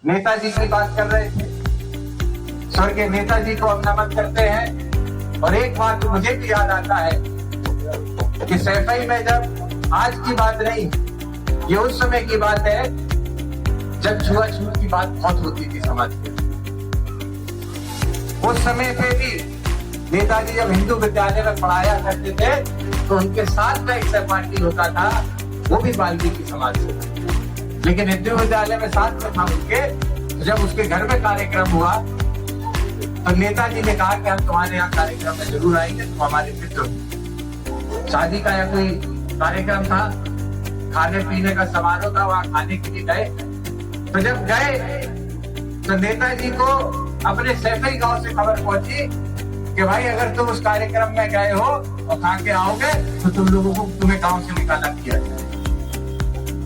नेताजी की बात कर रहे थे, स्वर्गीय नेताजी को हम नमन करते हैं। और एक बात मुझे भी याद आता है कि सैफई में जब, आज की बात नहीं, ये उस समय की बात है जब छुआछूत की बात बहुत होती थी समाज में। उस समय पे भी नेताजी जब हिंदू विद्यालय में पढ़ाया करते थे तो उनके साथ में एक सहपाठी होता था, वो भी वाल्मीकि समाज से, लेकिन हिंदू विद्यालय में साथ में था उनके। तो जब उसके घर में कार्यक्रम हुआ तो नेताजी ने कहा कि हम तुम्हारे यहाँ कार्यक्रम में जरूर आएंगे, तुम हमारे मित्र हो। शादी का या कोई कार्यक्रम था, खाने पीने का समारोह था, वहां खाने के लिए गए। तो जब गए तो नेताजी को अपने सैफई गांव से खबर पहुंची कि भाई अगर तुम उस कार्यक्रम में गए हो और खा के आओगे तो तुम लोगों को, तुम्हें गांव से निकाला किया जाए।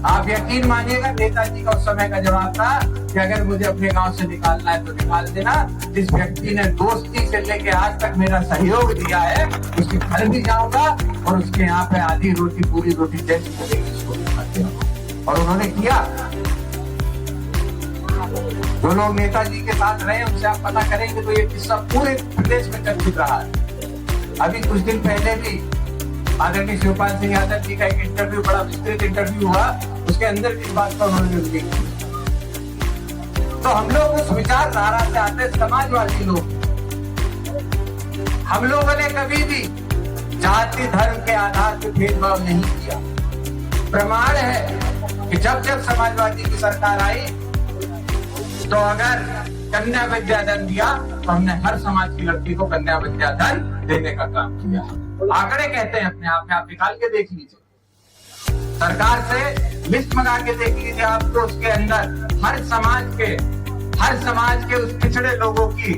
आप यकीन मानिएगा नेताजी का उस समय का जवाब था कि अगर मुझे अपने गांव से निकालना है तो निकाल देना। जिस व्यक्ति ने दोस्ती से लेके आज तक मेरा सहयोग दिया है उसके घर भी जाऊंगा और उसके यहाँ पे आधी रोटी पूरी रोटी जैसी मिलेगी उसको भी खाते हैं। और उन्होंने किया। जो लोग नेताजी के साथ रहे उनसे आप पता करेंगे तो ये किस्सा पूरे प्रदेश में चर्चित रहा है। अभी कुछ दिन पहले भी आदरणीय शिवपाल सिंह यादव जी का एक इंटरव्यू, बड़ा विस्तृत इंटरव्यू हुआ, उसके अंदर इस बात का उन्होंने उल्लेख किया। तो हम लोग उस विचारधारा से आते समाजवादी लोग, हम लोगों ने कभी भी जाति धर्म के आधार पर भेदभाव नहीं किया। प्रमाण है कि जब जब समाजवादी की सरकार आई तो अगर कन्या विद्याधन दिया तो हमने हर समाज की लड़की को कन्या विद्याधन देने का काम किया। आंकड़े कहते हैं अपने आप में, आप निकाल के देख लीजिए, सरकार से लिस्ट मंगा के देख लीजिए आप, तो उसके अंदर हर समाज के उस पिछड़े लोगों की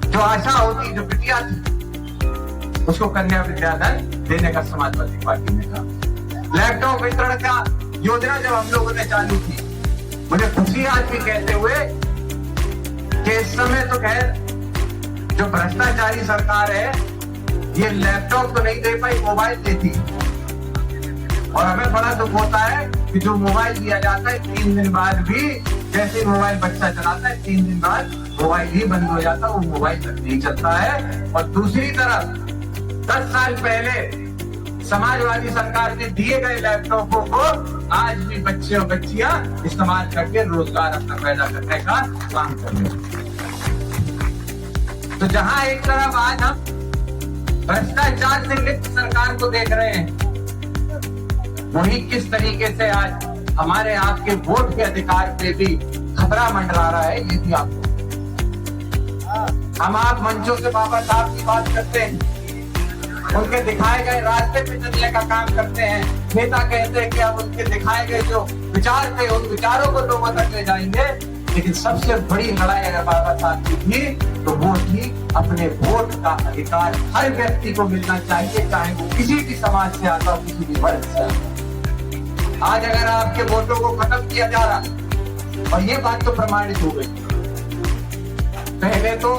जो आशा होती, जो बिटिया थी, उसको कन्या विद्याधन देने का समाजवादी पार्टी ने कहा। लैपटॉप वितरण का योजना जब हम लोगों ने चालू की, मुझे खुशी आज भी कहते हुए कि इस समय तो खैर जो भ्रष्टाचारी सरकार है ये लैपटॉप तो नहीं दे पाई, मोबाइल देती। और हमें बड़ा दुख होता है कि जो मोबाइल दिया जाता है 3 दिन बाद भी, जैसे मोबाइल बच्चा चलाता है 3 दिन बाद मोबाइल ही बंद हो जाता है, वो मोबाइल तक नहीं चलता है। और दूसरी तरफ 10 साल पहले समाजवादी सरकार ने दिए गए लैपटॉपों को आज भी बच्चे और बच्चियां इस्तेमाल करके रोजगार अपना पैदा करने का काम कर रहे हैं। तो जहां एक तरफ आज हम भ्रष्टाचार से लिप्त सरकार को देख रहे हैं, वही किस तरीके से आज हमारे आपके वोट के अधिकार पे भी खतरा मंडरा रहा है, ये भी आपको। हम आप मंचों से बाबा साहब की बात करते हैं, उनके दिखाए गए रास्ते पे चलने का काम करते हैं। नेता कहते हैं कि अब उनके दिखाए गए जो विचार थे उन विचारों को लोगों तक ले जाएंगे। लेकिन सबसे बड़ी लड़ाई अगर बाबा साहब की थी तो वो थी अपने वोट का अधिकार हर व्यक्ति को मिलना चाहिए, चाहे वो किसी भी समाज से आता हो, किसी भी वर्ग से आता। आज अगर आपके वोटों को खत्म किया जा रहा, और ये बात तो प्रमाणित हो गई। पहले तो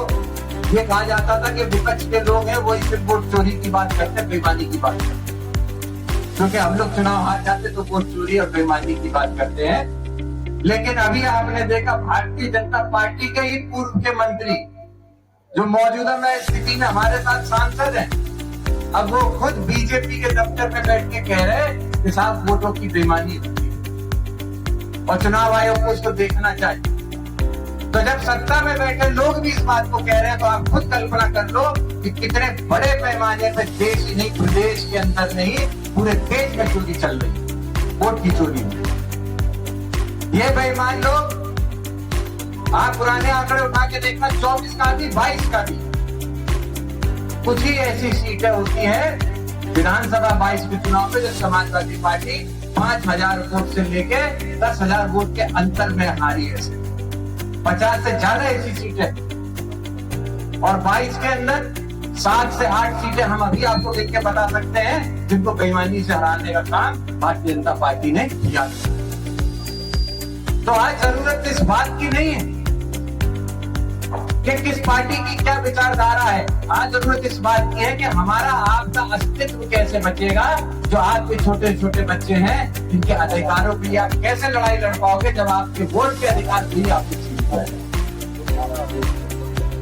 ये कहा जाता था कि विपक्ष के लोग हैं वो सिर्फ वोट चोरी की बात करते हैं, बेईमानी की बात करते हैं, क्योंकि हम लोग चुनाव हार जाते तो वोट चोरी और बेईमानी की बात करते हैं। लेकिन अभी आपने देखा भारतीय जनता पार्टी के ही पूर्व के मंत्री जो मौजूदा में स्थिति में हमारे साथ सांसद हैं, अब वो खुद बीजेपी के दफ्तर में बैठ के कह रहे हैं कि साहब वोटों की बेईमानी होती है और चुनाव आयोग को उसको देखना चाहिए। तो जब सत्ता में बैठे लोग भी इस बात को कह रहे हैं तो आप खुद कल्पना कर लो कि कितने बड़े पैमाने पर देश ही नहीं, प्रदेश के अंदर नहीं, पूरे देश में चोरी चल रही है, वोट की चोरी। ये बेईमान लोग, आप पुराने आंकड़े उठा के देखना, 24 का भी 22 का भी, कुछ ही ऐसी सीटें होती हैं विधानसभा 22 के चुनाव में जो समाजवादी पार्टी 5000 वोट से लेके 10,000 वोट के अंतर में हारी है। 50 से ज्यादा ऐसी सीटें, और 22 के अंदर 7 से 8 सीटें हम अभी आपको देख के बता सकते हैं जिनको बेईमानी से हराने का काम भारतीय जनता पार्टी ने किया। तो आज जरूरत इस बात की नहीं है, कि किस पार्टी की क्या विचारधारा है। आज जरूरत इस बात की है कि हमारा आपका अस्तित्व कैसे बचेगा। जो आपके छोटे छोटे बच्चे हैं, इनके अधिकारों के लिए आप कैसे लड़ाई लड़ पाओगे जब आपके वोट के अधिकार भी आपके छीन गए।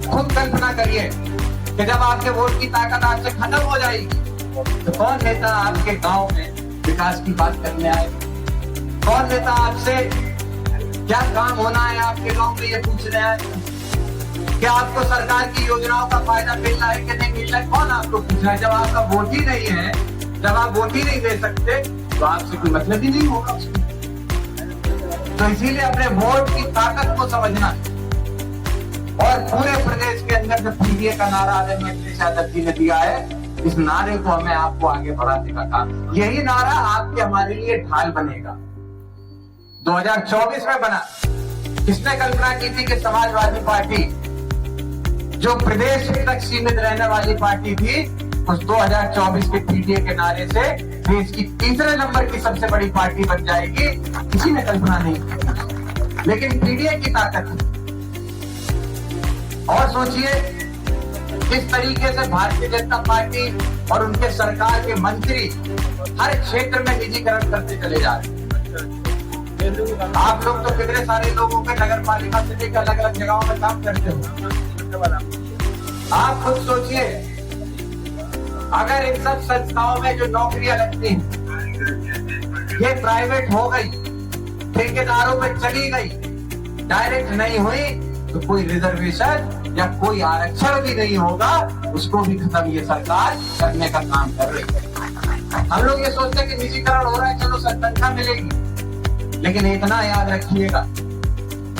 खुद कल्पना करिए कि जब आपके वोट की ताकत आपसे खत्म हो जाएगी तो कौन नेता आपके गांव में विकास की बात करने आएगा? कौन नेता आपसे क्या काम होना है आपके गांव में ये पूछने आएगा? क्या आपको सरकार की योजनाओं का फायदा मिल रहा है कि नहीं मिल रहा है, कौन आपको पूछ रहा है? जब आपका वोट ही नहीं है, जब आप वोट ही नहीं दे सकते तो आपसे कोई मतलब ही नहीं होगा उसमें। तो इसीलिए अपने वोट की ताकत को समझना और पूरे प्रदेश के अंदर जो पीडीए का नारा आदरणीय अखिलेश यादव जी ने दिया है, इस नारे को हमें आपको आगे बढ़ाने का काम, यही नारा आपके हमारे लिए ढाल बनेगा। 2024 में बना, किसने कल्पना की थी कि समाजवादी पार्टी जो प्रदेश तक सीमित रहने वाली पार्टी थी, उस 2024 के पीडीए के नारे से देश की तीसरे नंबर की सबसे बड़ी पार्टी बन जाएगी। किसी ने कल्पना नहीं की, लेकिन पीडीए की ताकत। और सोचिए किस तरीके से भारतीय जनता पार्टी और उनके सरकार के मंत्री हर क्षेत्र में निजीकरण करते चले जा रहे हैं। आप लोग तो कितने सारे लोगों के नगर पालिका से लेकर अलग अलग जगहों में काम करते हो। आप खुद सोचिए, अगर इन सब संस्थाओं में जो नौकरियां लगती हैं ये प्राइवेट हो गई, ठेकेदारों पे चली गई, डायरेक्ट नहीं हुई, तो कोई रिजर्वेशन या कोई आरक्षण भी नहीं होगा, उसको भी खत्म ये सरकार करने का काम कर रही है। हम लोग ये सोचते हैं कि निजीकरण हो रहा है, चलो तनख्वाह मिलेगी, लेकिन इतना याद रखिएगा,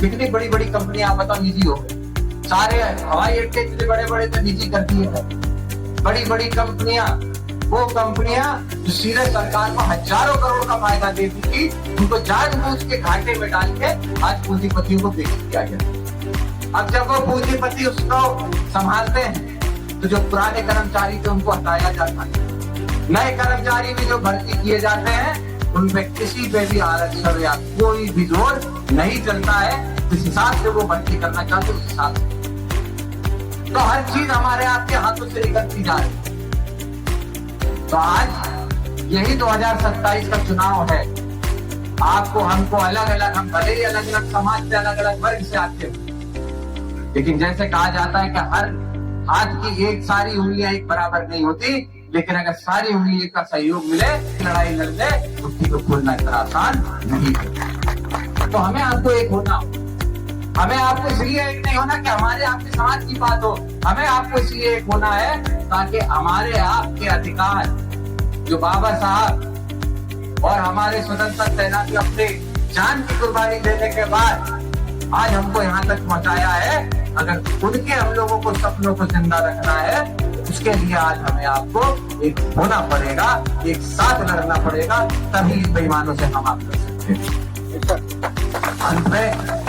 कितनी बड़ी बड़ी कंपनियां आप बताओ निजी हो गई। सारे हवाई अड्डे इतने बड़े बड़े तो निजी कर दिए हैं। बड़ी बड़ी कंपनियां, वो कंपनियां जो सीधे सरकार को हजारों करोड़ का फायदा देती थी, उनको जानबूझ के घाटे में डाल के आज पूंजीपतियों को बेच दिया गया। अब जब वो पूंजीपति उसको संभालते हैं तो जो पुराने कर्मचारी थे उनको हटाया जाता है, नए कर्मचारी भी जो भर्ती किए जाते हैं उनपे किसी पे भी आरक्षण या कोई भी जोर नहीं चलता है। जिस हिसाब से वो भर्ती करना चाहते उस हिसाब से, तो हर चीज हमारे आपके हाथों से निकलती जा रही है। तो आज यही 2027 का चुनाव है। आपको हमको अलग अलग, हम भले ही अलग अलग समाज से अलग अलग वर्ग से आते हैं, लेकिन जैसे कहा जाता है कि हर हाथ की एक सारी उंगलियां एक बराबर नहीं होती, लेकिन अगर सारी उंगलियों का सहयोग मिले, लड़ाई लड़ने, मुट्ठी को खोलना इतना आसान नहीं है। तो हमें आपको एक होना, हमें आपको इसलिए एक नहीं होना कि हमारे आपके समाज की बात हो, हमें आपको इसलिए एक होना है ताकि हमारे आपके अधिकार जो बाबा साहब और हमारे स्वतंत्रता सेनानी अपने जान की कुर्बानी देने के बाद आज हमको यहाँ तक पहुंचाया है, अगर उनके हम लोगों को सपनों को जिंदा रखना है, उसके लिए आज हमें आपको एक होना पड़ेगा, एक साथ लड़ना पड़ेगा, तभी इन बेईमानों से हम आप कर सकते हैं। अंत में